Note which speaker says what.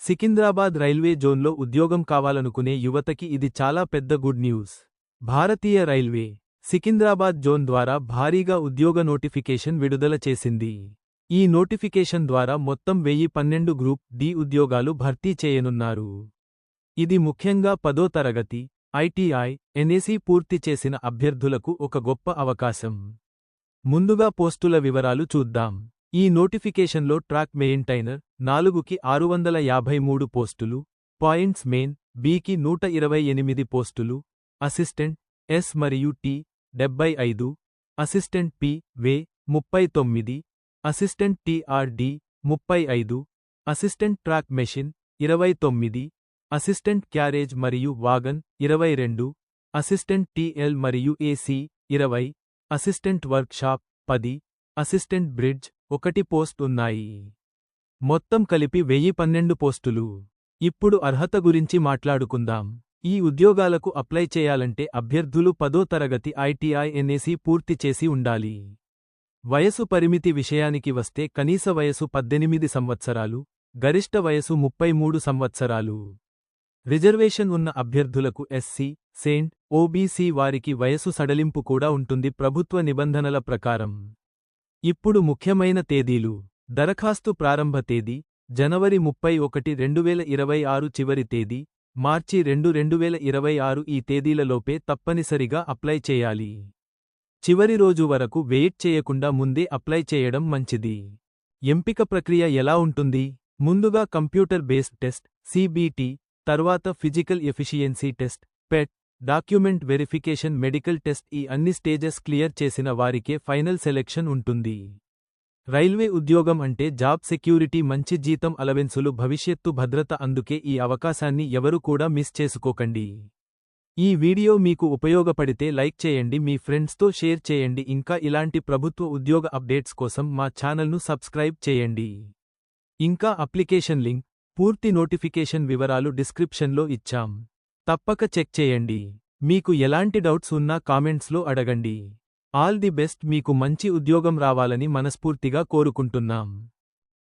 Speaker 1: Secunderabad railway జోన్లో ఉద్యోగం కావాలనుకునే యువతకి ఇది చాలా పెద్ద గుడ్ న్యూస్. భారతీయ రైల్వే సికింద్రాబాద్ జోన్ ద్వారా భారీగా ఉద్యోగ నోటిఫికేషన్ విడుదల చేసింది. ఈ నోటిఫికేషన్ ద్వారా మొత్తం 1012 గ్రూప్ డి ఉద్యోగాలు భర్తీ చేయనున్నారు. ఇది ముఖ్యంగా 10వ తరగతి, ఐటీఐ, ఎన్ఏసీ పూర్తి చేసిన అభ్యర్థులకు ఒక గొప్ప అవకాశం. ముందుగా పోస్టుల వివరాలు చూద్దాం. ఈ నోటిఫికేషన్లో ట్రాక్ మెయింటైనర్ 4కి 653 పోస్టులు, పాయింట్స్ మెయిన్ బికి 128 పోస్టులు, అసిస్టెంట్ ఎస్ మరియు T 75, assistant P way 39, assistant TRD 35, assistant track machine 29, assistant carriage మరియు వాగన్ 22, అసిస్టెంట్ టిఎల్ మరియు AC 20, assistant workshop 10, assistant bridge 1 post ఉన్నాయి. మొత్తం కలిపి 1012 పోస్టులు. ఇప్పుడు అర్హత గురించి మాట్లాడుకుందాం. ఈ ఉద్యోగాలకు అప్లై చేయాలంటే అభ్యర్థులు 10వ తరగతి ఐటీఐ ఎన్ఏసీ పూర్తి చేసి ఉండాలి. వయసు పరిమితి విషయానికి వస్తే కనీస వయసు 18 సంవత్సరాలు, గరిష్ట వయసు 33 సంవత్సరాలు. రిజర్వేషన్ ఉన్న అభ్యర్థులకు ఎస్సీ, సెయింట్, ఓబీసీ వారికి వయసు సడలింపు కూడా ఉంటుంది ప్రభుత్వ నిబంధనల ప్రకారం. ఇప్పుడు ముఖ్యమైన తేదీలు. దరఖాస్తు ప్రారంభ తేదీ జనవరి 31, 2026 చివరి తేదీ మార్చి 2, 2026 ఈ తేదీలలోపే తప్పనిసరిగా అప్లై చేయాలి. చివరి రోజు వరకు వెయిట్ చేయకుండా ముందే అప్లై చేయడం మంచిది. ఎంపిక ప్రక్రియ ఎలా ఉంటుంది? ముందుగా కంప్యూటర్ బేస్డ్ టెస్ట్ సిబిటి, తర్వాత ఫిజికల్ ఎఫిషియన్సీ టెస్ట్ పెట్, డాక్యుమెంట్ వెరిఫికేషన్, మెడికల్ టెస్ట్. ఈ అన్ని స్టేజెస్ క్లియర్ చేసిన వారికే ఫైనల్ సెలెక్షన్ ఉంటుంది. రైల్వే ఉద్యోగం అంటే జాబ్ సెక్యూరిటీ, మంచి జీతం, అలవెన్సులు, భవిష్యత్తు భద్రత. అందుకే ఈ అవకాశాన్ని ఎవరు కూడా మిస్ చేసుకోకండి. ఈ వీడియో మీకు ఉపయోగపడితే లైక్ చేయండి, మీ ఫ్రెండ్స్తో షేర్ చేయండి. ఇంకా ఇలాంటి ప్రభుత్వ ఉద్యోగ అప్డేట్స్ కోసం మా ఛానల్ను సబ్స్క్రైబ్ చేయండి. ఇంకా అప్లికేషన్ లింక్, పూర్తి నోటిఫికేషన్ వివరాలు డిస్క్రిప్షన్లో ఇచ్చాం. తప్పక చెక్ చేయండి. మీకు ఎలాంటి డౌట్స్ ఉన్నా కామెంట్స్లో అడగండి. All the best. మీకు మంచి ఉద్యోగం రావాలని మనస్ఫూర్తిగా కోరుకుంటున్నాం.